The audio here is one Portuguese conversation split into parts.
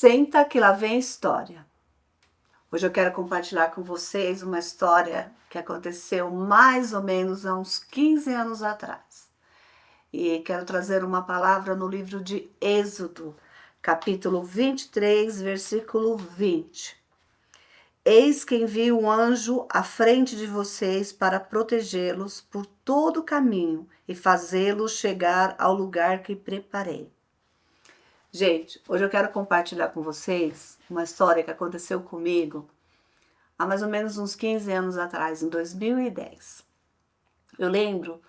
Senta que lá vem história. Hoje eu quero compartilhar com vocês uma história que aconteceu mais ou menos há uns 15 anos atrás. E quero trazer uma palavra no livro de Êxodo, capítulo 23, versículo 20. Eis que envio um anjo à frente de vocês para protegê-los por todo o caminho e fazê-los chegar ao lugar que preparei. Gente, hoje eu quero compartilhar com vocês uma história que aconteceu comigo há mais ou menos uns 15 anos atrás, em 2010. Eu lembro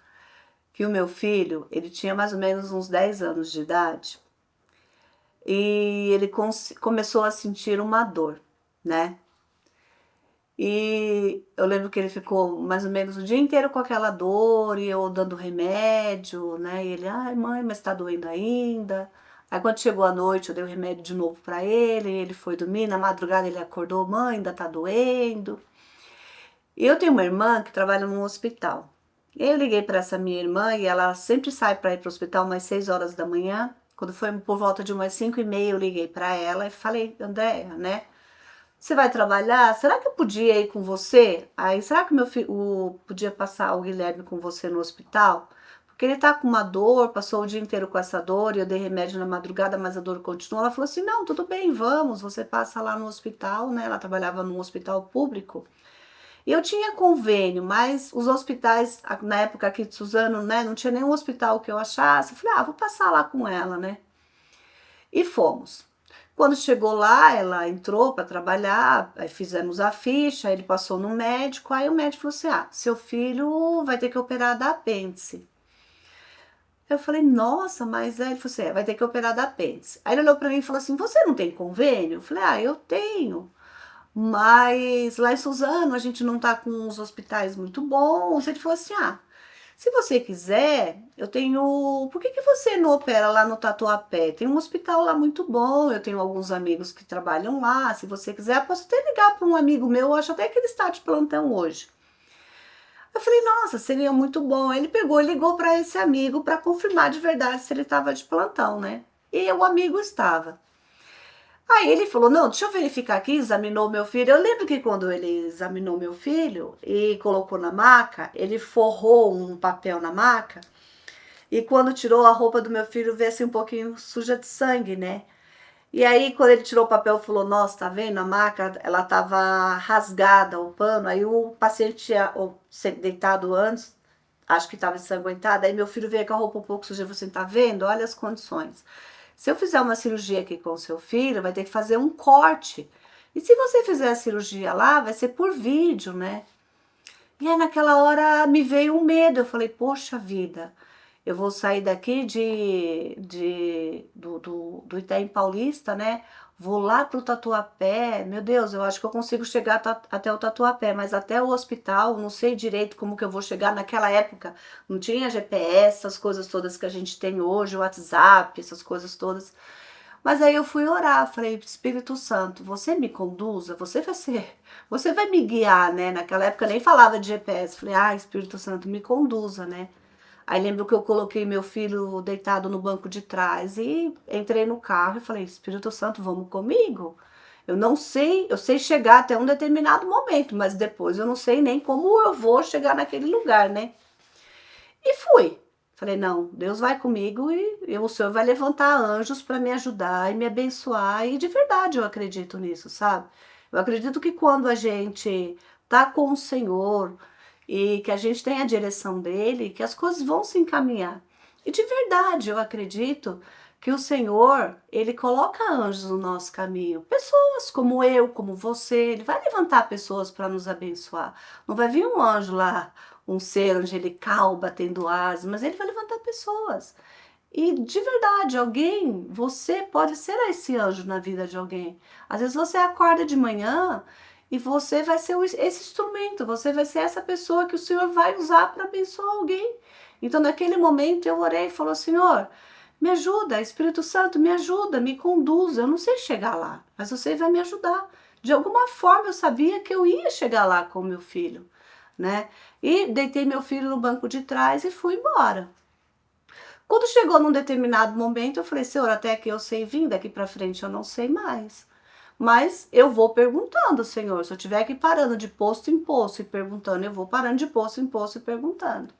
que o meu filho, ele tinha mais ou menos uns 10 anos de idade e ele começou a sentir uma dor, né? E eu lembro que ele ficou mais ou menos o dia inteiro com aquela dor e eu dando remédio, né? E ele, ai mãe, mas tá doendo ainda. Aí quando chegou a noite eu dei o remédio de novo pra ele foi dormir, na madrugada ele acordou, mãe, ainda tá doendo. E eu tenho uma irmã que trabalha num hospital. Eu liguei para essa minha irmã e ela sempre sai para ir para o hospital umas 6 horas da manhã. Quando foi por volta de umas 5h30 eu liguei para ela e falei, Andréia, né? Você vai trabalhar? Será que eu podia ir com você? Aí, será que meu filho podia passar o Guilherme com você no hospital? Porque ele tá com uma dor, passou o dia inteiro com essa dor, e eu dei remédio na madrugada, mas a dor continua. Ela falou assim, não, tudo bem, vamos, você passa lá no hospital, né? Ela trabalhava num hospital público. E eu tinha convênio, mas os hospitais, na época aqui de Suzano, né? Não tinha nenhum hospital que eu achasse. Eu falei, vou passar lá com ela, né? E fomos. Quando chegou lá, ela entrou para trabalhar, aí fizemos a ficha, aí ele passou no médico, aí o médico falou assim, seu filho vai ter que operar da apêndice. Eu falei, nossa, mas aí ele falou assim, vai ter que operar da apêndice. Aí ele olhou para mim e falou assim, você não tem convênio? Eu falei, eu tenho, mas lá em Suzano a gente não tá com os hospitais muito bons. Ele falou assim, se você quiser, eu tenho... Por que você não opera lá no Tatuapé? Tem um hospital lá muito bom, eu tenho alguns amigos que trabalham lá. Se você quiser, eu posso até ligar para um amigo meu, eu acho até que ele está de plantão hoje. Eu falei, nossa, seria muito bom. Ele pegou e ligou para esse amigo para confirmar de verdade se ele estava de plantão, né? E o amigo estava. Aí ele falou, não, deixa eu verificar aqui, examinou meu filho. Eu lembro que quando ele examinou meu filho e colocou na maca, ele forrou um papel na maca e quando tirou a roupa do meu filho, veio assim um pouquinho suja de sangue, né? E aí quando ele tirou o papel, falou, nossa, tá vendo? A maca, ela tava rasgada, o pano. Aí o paciente tinha deitado antes, acho que tava ensanguentado. Aí meu filho veio com a roupa um pouco suja, você tá vendo? Olha as condições. Se eu fizer uma cirurgia aqui com o seu filho, vai ter que fazer um corte. E se você fizer a cirurgia lá, vai ser por vídeo, né? E aí naquela hora me veio um medo. Eu falei, poxa vida, eu vou sair daqui do Itaim Paulista, né? Vou lá pro Tatuapé. Meu Deus, eu acho que eu consigo chegar até o Tatuapé, mas até o hospital, não sei direito como que eu vou chegar. Naquela época não tinha GPS, essas coisas todas que a gente tem hoje, o WhatsApp, essas coisas todas. Mas aí eu fui orar, falei, Espírito Santo, você me conduza, você vai me guiar, né? Naquela época eu nem falava de GPS, falei, Espírito Santo, me conduza, né? Aí lembro que eu coloquei meu filho deitado no banco de trás e entrei no carro e falei, Espírito Santo, vamos comigo? Eu não sei, eu sei chegar até um determinado momento, mas depois eu não sei nem como eu vou chegar naquele lugar, né? E fui. Falei, não, Deus vai comigo e o Senhor vai levantar anjos para me ajudar e me abençoar. E de verdade eu acredito nisso, sabe? Eu acredito que quando a gente tá com o Senhor e que a gente tem a direção dele, que as coisas vão se encaminhar. E de verdade eu acredito que o Senhor, ele coloca anjos no nosso caminho. Pessoas como eu, como você, ele vai levantar pessoas para nos abençoar. Não vai vir um anjo lá, um ser angelical batendo asas, mas ele vai levantar pessoas. E de verdade, você pode ser esse anjo na vida de alguém. Às vezes você acorda de manhã e você vai ser esse instrumento, você vai ser essa pessoa que o Senhor vai usar para abençoar alguém. Então naquele momento eu orei e falei, Senhor, me ajuda, Espírito Santo, me ajuda, me conduza. Eu não sei chegar lá, mas você vai me ajudar. De alguma forma eu sabia que eu ia chegar lá com o meu filho, né? E deitei meu filho no banco de trás e fui embora. Quando chegou num determinado momento, eu falei, Senhor, até aqui eu sei vir, daqui para frente eu não sei mais. Mas eu vou perguntando, Senhor, se eu tiver que ir parando de posto em posto e perguntando, eu vou parando de posto em posto e perguntando.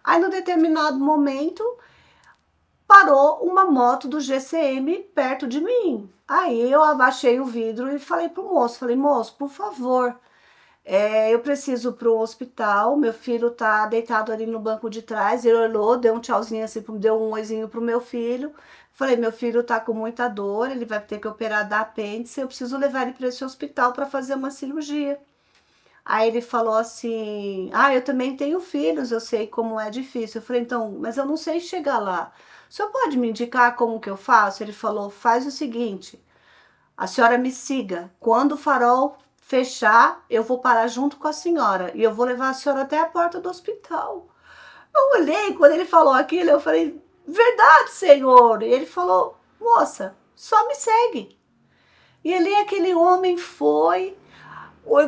Aí, no determinado momento, parou uma moto do GCM perto de mim. Aí eu abaixei o vidro e falei pro moço, falei, moço, por favor, eu preciso ir para o hospital, meu filho tá deitado ali no banco de trás, ele olhou, deu um tchauzinho assim, deu um oizinho pro meu filho. Falei, meu filho tá com muita dor, ele vai ter que operar da apêndice, eu preciso levar ele para esse hospital para fazer uma cirurgia. Aí ele falou assim, eu também tenho filhos, eu sei como é difícil. Eu falei, então, mas eu não sei chegar lá. O senhor pode me indicar como que eu faço? Ele falou, faz o seguinte, a senhora me siga. Quando o farol fechar, eu vou parar junto com a senhora e eu vou levar a senhora até a porta do hospital. Eu olhei, quando ele falou aquilo, eu falei, verdade, senhor. E ele falou, moça, só me segue. E ali aquele homem foi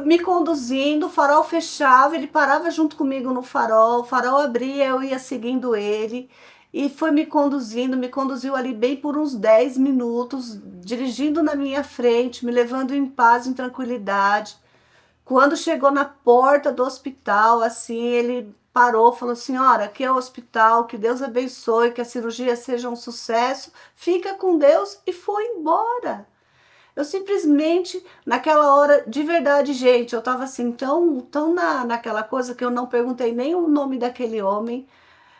me conduzindo, o farol fechava, ele parava junto comigo no farol, o farol abria, eu ia seguindo ele. E foi me conduziu ali bem por uns 10 minutos, dirigindo na minha frente, me levando em paz, em tranquilidade. Quando chegou na porta do hospital, assim, ele parou, falou: Senhora, aqui é o hospital, que Deus abençoe, que a cirurgia seja um sucesso, fica com Deus, e foi embora. Eu simplesmente, naquela hora, de verdade, gente, eu tava assim, tão naquela coisa que eu não perguntei nem o nome daquele homem,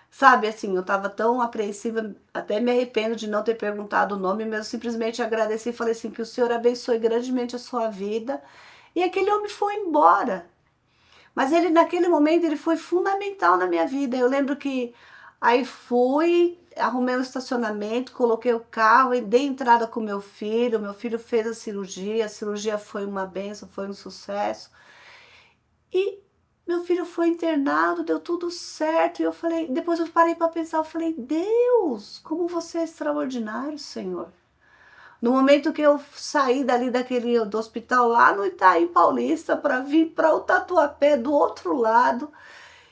sabe? Assim, eu tava tão apreensiva, até me arrependo de não ter perguntado o nome, mas eu simplesmente agradeci e falei assim: que o Senhor abençoe grandemente a sua vida. E aquele homem foi embora. Mas ele, naquele momento, ele foi fundamental na minha vida. Eu lembro que aí fui, arrumei um estacionamento, coloquei o carro e dei entrada com meu filho fez a cirurgia foi uma benção, foi um sucesso. E meu filho foi internado, deu tudo certo. E eu falei, depois eu parei para pensar, eu falei, Deus, como você é extraordinário, Senhor. No momento que eu saí dali do hospital lá no Itaim Paulista para vir para o Tatuapé do outro lado,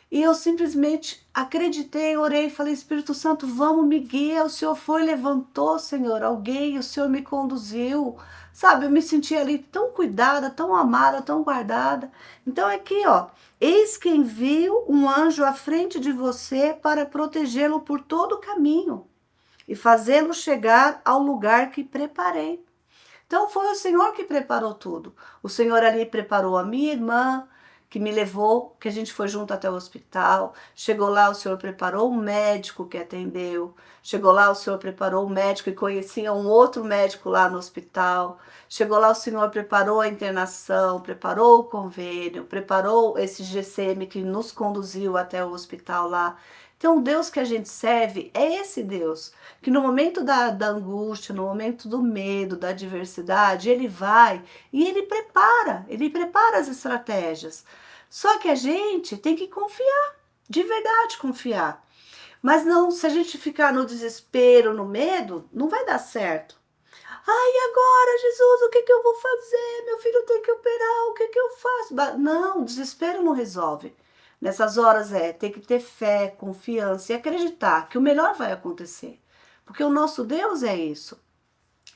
e eu simplesmente acreditei, orei, falei, Espírito Santo, vamos, me guia. O Senhor foi, levantou, Senhor, alguém, o Senhor me conduziu. Sabe, eu me senti ali tão cuidada, tão amada, tão guardada. Então aqui, ó, eis que envio um anjo à frente de você para protegê-lo por todo o caminho e fazê-lo chegar ao lugar que preparei. Então foi o Senhor que preparou tudo. O Senhor ali preparou a minha irmã, que me levou, que a gente foi junto até o hospital. Chegou lá, o Senhor preparou um médico que atendeu. Chegou lá, o Senhor preparou um médico e conhecia um outro médico lá no hospital. Chegou lá, o Senhor preparou a internação, preparou o convênio, preparou esse GCM que nos conduziu até o hospital lá. Então, o Deus que a gente serve é esse Deus, que no momento da angústia, no momento do medo, da adversidade, ele vai e ele prepara as estratégias. Só que a gente tem que confiar, de verdade confiar. Mas não, se a gente ficar no desespero, no medo, não vai dar certo. Ai, agora, Jesus, o que que eu vou fazer? Meu filho tem que operar, o que que eu faço? Não, desespero não resolve. Nessas horas tem que ter fé, confiança e acreditar que o melhor vai acontecer. Porque o nosso Deus é isso.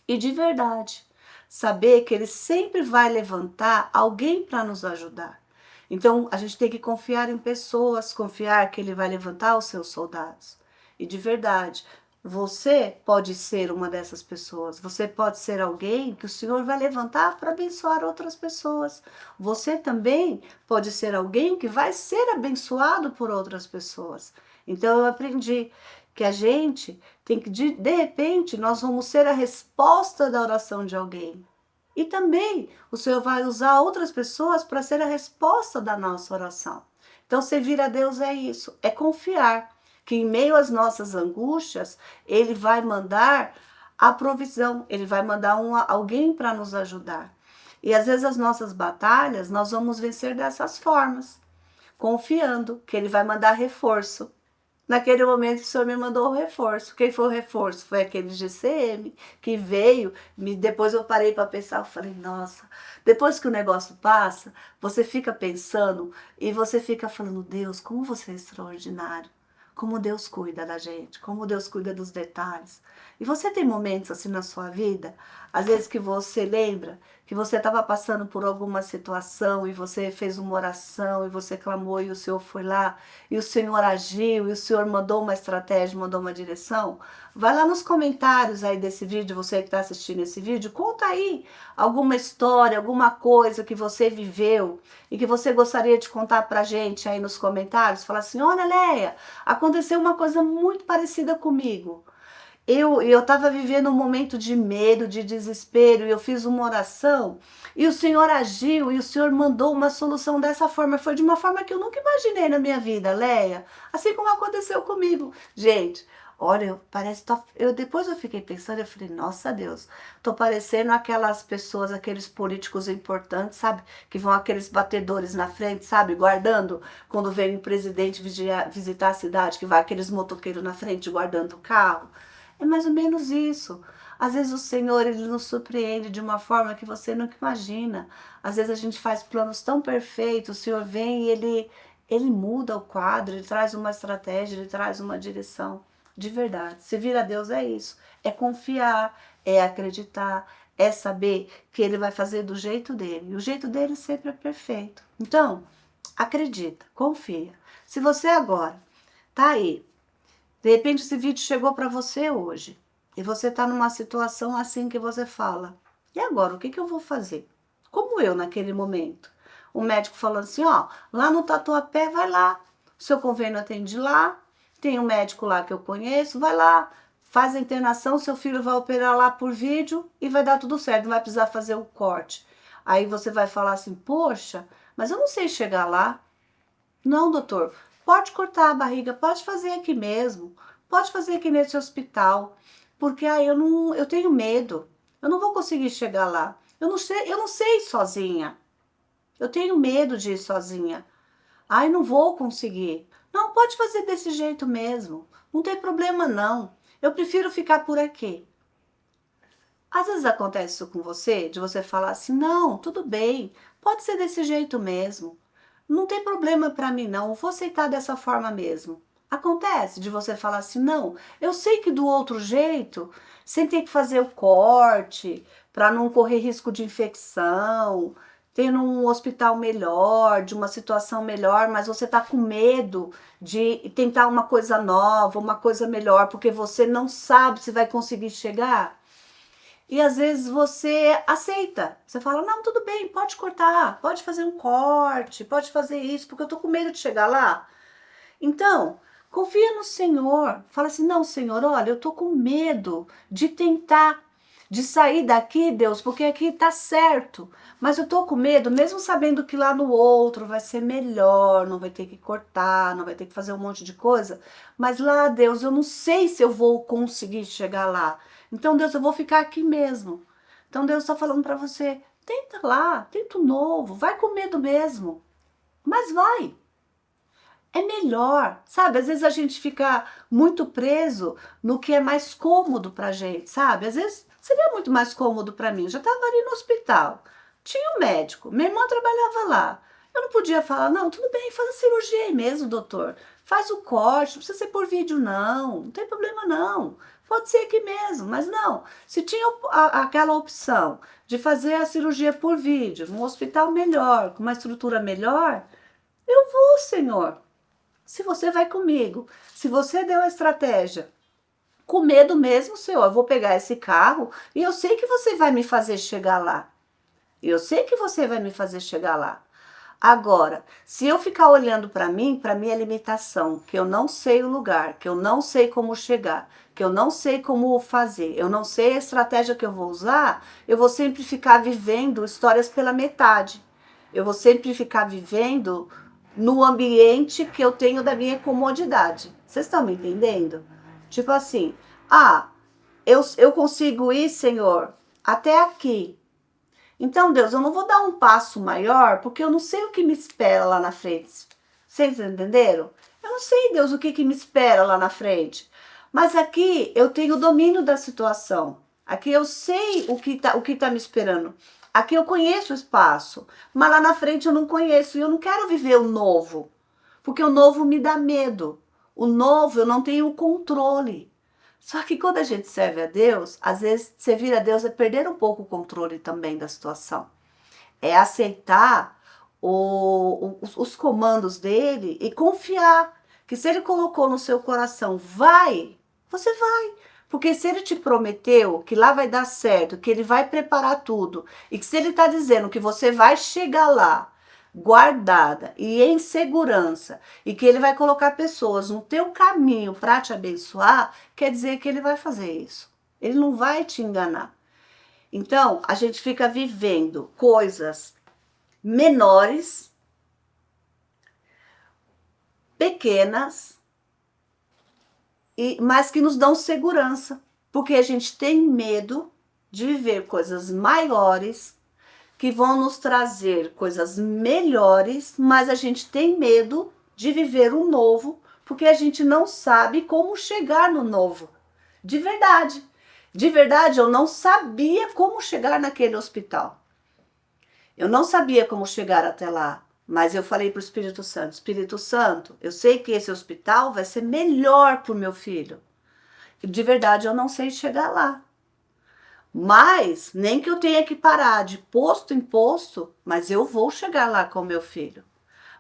E de verdade, saber que Ele sempre vai levantar alguém para nos ajudar. Então a gente tem que confiar em pessoas, confiar que Ele vai levantar os seus soldados. E de verdade, você pode ser uma dessas pessoas. Você pode ser alguém que o Senhor vai levantar para abençoar outras pessoas. Você também pode ser alguém que vai ser abençoado por outras pessoas. Então eu aprendi que a gente tem que, de repente, nós vamos ser a resposta da oração de alguém. E também o Senhor vai usar outras pessoas para ser a resposta da nossa oração. Então, servir a Deus é isso, é confiar que em meio às nossas angústias, Ele vai mandar a provisão, Ele vai mandar alguém para nos ajudar. E às vezes as nossas batalhas, nós vamos vencer dessas formas, confiando que Ele vai mandar reforço. Naquele momento o Senhor me mandou o reforço. Quem foi o reforço? Foi aquele GCM que veio. Depois eu parei para pensar, eu falei, nossa, depois que o negócio passa, você fica pensando e você fica falando, Deus, como você é extraordinário. como Deus cuida da gente, como Deus cuida dos detalhes. E você tem momentos assim na sua vida, às vezes que você lembra que você estava passando por alguma situação e você fez uma oração e você clamou e o Senhor foi lá e o Senhor agiu e o Senhor mandou uma estratégia, mandou uma direção? Vai lá nos comentários aí desse vídeo, você que está assistindo esse vídeo, conta aí alguma história, alguma coisa que você viveu e que você gostaria de contar pra gente aí nos comentários. Fala assim, olha Leia, aconteceu uma coisa muito parecida comigo. Eu estava vivendo um momento de medo, de desespero, e eu fiz uma oração, e o Senhor agiu, e o Senhor mandou uma solução dessa forma. Foi de uma forma que eu nunca imaginei na minha vida, Leia. Assim como aconteceu comigo. Gente, olha, parece. Depois eu fiquei pensando, eu falei, nossa Deus, tô parecendo aquelas pessoas, aqueles políticos importantes, sabe? Que vão aqueles batedores na frente, sabe? Guardando, quando vem o presidente visitar a cidade, que vai aqueles motoqueiros na frente guardando o carro. É mais ou menos isso. Às vezes o Senhor, Ele nos surpreende de uma forma que você nunca imagina. Às vezes a gente faz planos tão perfeitos, o Senhor vem e Ele muda o quadro, Ele traz uma estratégia, Ele traz uma direção. De verdade. Servir a Deus é isso. É confiar, é acreditar, é saber que Ele vai fazer do jeito dele. E o jeito dele sempre é perfeito. Então, acredita, confia. Se você agora tá aí, de repente esse vídeo chegou para você hoje e você está numa situação assim que você fala, e agora, o que eu vou fazer? Como eu naquele momento. O médico falando assim, ó, lá no Tatuapé, vai lá, o seu convênio atende lá, tem um médico lá que eu conheço, vai lá, faz a internação, seu filho vai operar lá por vídeo e vai dar tudo certo, não vai precisar fazer o corte. Aí você vai falar assim, poxa, mas eu não sei chegar lá. Não, doutor, pode cortar a barriga, pode fazer aqui mesmo, pode fazer aqui nesse hospital, porque aí eu tenho medo, eu não vou conseguir chegar lá, eu não sei ir sozinha, eu tenho medo de ir sozinha, ai, não vou conseguir. Não, pode fazer desse jeito mesmo, não tem problema não, eu prefiro ficar por aqui. Às vezes acontece isso com você, de você falar assim, não, tudo bem, pode ser desse jeito mesmo. Não tem problema para mim não, eu vou aceitar dessa forma mesmo. Acontece de você falar assim, não, eu sei que do outro jeito, sem ter que fazer o corte, para não correr risco de infecção, ter um hospital melhor, de uma situação melhor, mas você tá com medo de tentar uma coisa nova, uma coisa melhor, porque você não sabe se vai conseguir chegar. E às vezes você aceita. Você fala, não, tudo bem, pode cortar, pode fazer um corte, pode fazer isso, porque eu tô com medo de chegar lá. Então, confia no Senhor. Fala assim, não, Senhor, olha, eu tô com medo de tentar, de sair daqui, Deus, porque aqui tá certo. Mas eu tô com medo, mesmo sabendo que lá no outro vai ser melhor, não vai ter que cortar, não vai ter que fazer um monte de coisa. Mas lá, Deus, eu não sei se eu vou conseguir chegar lá. Então, Deus, eu vou ficar aqui mesmo. Então, Deus está falando para você, tenta lá, tenta o novo, vai com medo mesmo, mas vai. É melhor, sabe? Às vezes a gente fica muito preso no que é mais cômodo pra gente, sabe? Às vezes seria muito mais cômodo para mim. Eu já estava ali no hospital, tinha um médico, minha irmã trabalhava lá. Eu não podia falar, não, tudo bem, faz a cirurgia aí mesmo, doutor. Faz o corte, não precisa ser por vídeo, não tem problema não. Pode ser aqui mesmo, mas não. Se tinha aquela opção de fazer a cirurgia por vídeo, num hospital melhor, com uma estrutura melhor, eu vou, Senhor. Se você vai comigo, se você deu a estratégia, com medo mesmo, Senhor, eu vou pegar esse carro e eu sei que você vai me fazer chegar lá. Eu sei que você vai me fazer chegar lá. Agora, se eu ficar olhando para mim, para minha limitação, que eu não sei o lugar, que eu não sei como chegar, que eu não sei como fazer, eu não sei a estratégia que eu vou usar, eu vou sempre ficar vivendo histórias pela metade. Eu vou sempre ficar vivendo no ambiente que eu tenho da minha comodidade. Vocês estão me entendendo? Tipo assim, eu consigo ir, Senhor, até aqui. Então, Deus, eu não vou dar um passo maior, porque eu não sei o que me espera lá na frente. Vocês entenderam? Eu não sei, Deus, o que me espera lá na frente. Mas aqui eu tenho domínio da situação. Aqui eu sei o que tá me esperando. Aqui eu conheço o espaço, mas lá na frente eu não conheço e eu não quero viver o novo, porque o novo me dá medo. O novo eu não tenho controle. Só que quando a gente serve a Deus, às vezes servir a Deus é perder um pouco o controle também da situação. É aceitar os comandos dele e confiar que se ele colocou no seu coração, vai, você vai. Porque se ele te prometeu que lá vai dar certo, que ele vai preparar tudo, e que se ele está dizendo que você vai chegar lá, guardada e em segurança, e que ele vai colocar pessoas no teu caminho para te abençoar, quer dizer que ele vai fazer isso. Ele não vai te enganar. Então, a gente fica vivendo coisas menores, pequenas, mas que nos dão segurança, porque a gente tem medo de viver coisas maiores, que vão nos trazer coisas melhores, mas a gente tem medo de viver o novo, porque a gente não sabe como chegar no novo. De verdade. De verdade, eu não sabia como chegar naquele hospital. Eu não sabia como chegar até lá, mas eu falei para o Espírito Santo, eu sei que esse hospital vai ser melhor para o meu filho. De verdade, eu não sei chegar lá. Mas, nem que eu tenha que parar de posto em posto, mas eu vou chegar lá com o meu filho.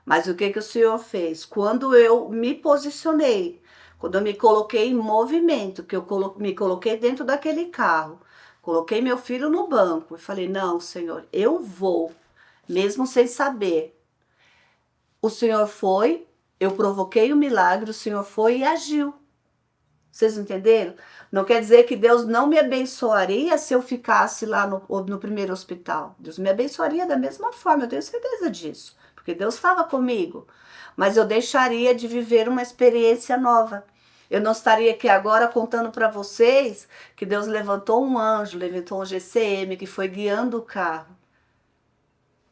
Mas o que o Senhor fez? Quando eu me posicionei, quando eu me coloquei em movimento, que eu me coloquei dentro daquele carro, coloquei meu filho no banco e falei, não, Senhor, eu vou, mesmo sem saber. O Senhor foi, eu provoquei o milagre, o Senhor foi e agiu. Vocês entenderam? Não quer dizer que Deus não me abençoaria se eu ficasse lá no primeiro hospital. Deus me abençoaria da mesma forma, eu tenho certeza disso. Porque Deus estava comigo. Mas eu deixaria de viver uma experiência nova. Eu não estaria aqui agora contando para vocês que Deus levantou um anjo, levantou um GCM que foi guiando o carro.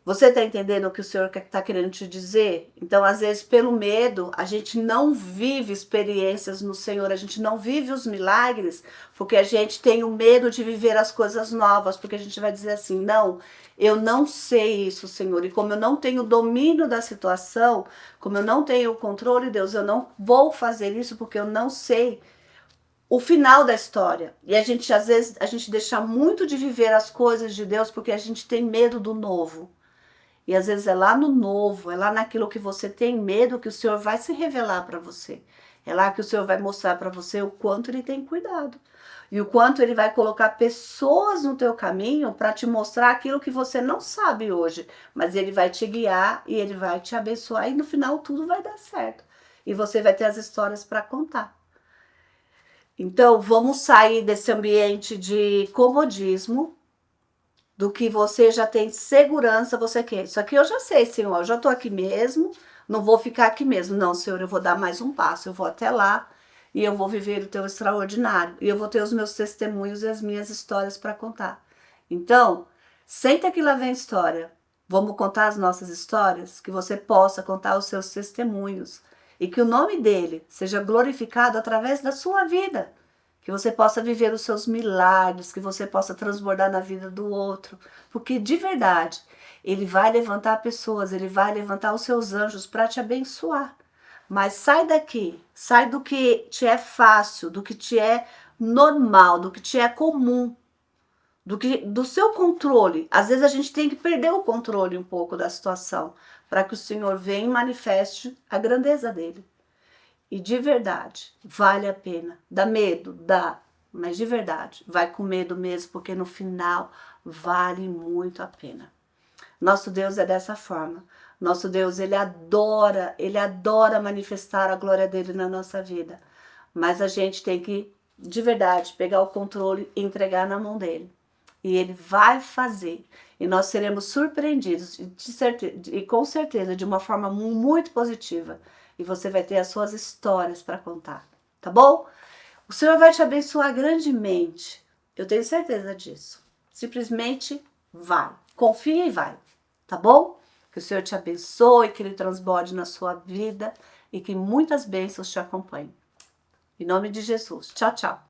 Você está entendendo o que o Senhor está querendo te dizer? Então, às vezes, pelo medo, a gente não vive experiências no Senhor, a gente não vive os milagres, porque a gente tem o medo de viver as coisas novas, porque a gente vai dizer assim, não, eu não sei isso, Senhor, e como eu não tenho domínio da situação, como eu não tenho o controle, Deus, eu não vou fazer isso porque eu não sei o final da história. E a gente, às vezes, a gente deixa muito de viver as coisas de Deus porque a gente tem medo do novo. E às vezes é lá no novo, é lá naquilo que você tem medo que o Senhor vai se revelar para você. É lá que o Senhor vai mostrar para você o quanto Ele tem cuidado. E o quanto Ele vai colocar pessoas no teu caminho para te mostrar aquilo que você não sabe hoje. Mas Ele vai te guiar e Ele vai te abençoar e no final tudo vai dar certo. E você vai ter as histórias para contar. Então vamos sair desse ambiente de comodismo, do que você já tem segurança, você quer. Isso aqui eu já sei, Senhor, eu já estou aqui mesmo, não vou ficar aqui mesmo. Não, Senhor, eu vou dar mais um passo, eu vou até lá e eu vou viver o teu extraordinário. E eu vou ter os meus testemunhos e as minhas histórias para contar. Então, senta que lá vem história. Vamos contar as nossas histórias, que você possa contar os seus testemunhos e que o nome dele seja glorificado através da sua vida. Que você possa viver os seus milagres, que você possa transbordar na vida do outro. Porque de verdade, Ele vai levantar pessoas, Ele vai levantar os seus anjos para te abençoar. Mas sai daqui, sai do que te é fácil, do que te é normal, do que te é comum, do seu controle. Às vezes a gente tem que perder o controle um pouco da situação, para que o Senhor venha e manifeste a grandeza dele. E de verdade, vale a pena. Dá medo? Dá. Mas de verdade, vai com medo mesmo, porque no final vale muito a pena. Nosso Deus é dessa forma. Nosso Deus, Ele adora manifestar a glória dele na nossa vida. Mas a gente tem que, de verdade, pegar o controle e entregar na mão dele. E Ele vai fazer. E nós seremos surpreendidos, e com certeza, de uma forma muito positiva. E você vai ter as suas histórias para contar, tá bom? O Senhor vai te abençoar grandemente. Eu tenho certeza disso. Simplesmente vai. Confia e vai, tá bom? Que o Senhor te abençoe, que Ele transborde na sua vida e que muitas bênçãos te acompanhem. Em nome de Jesus. Tchau, tchau.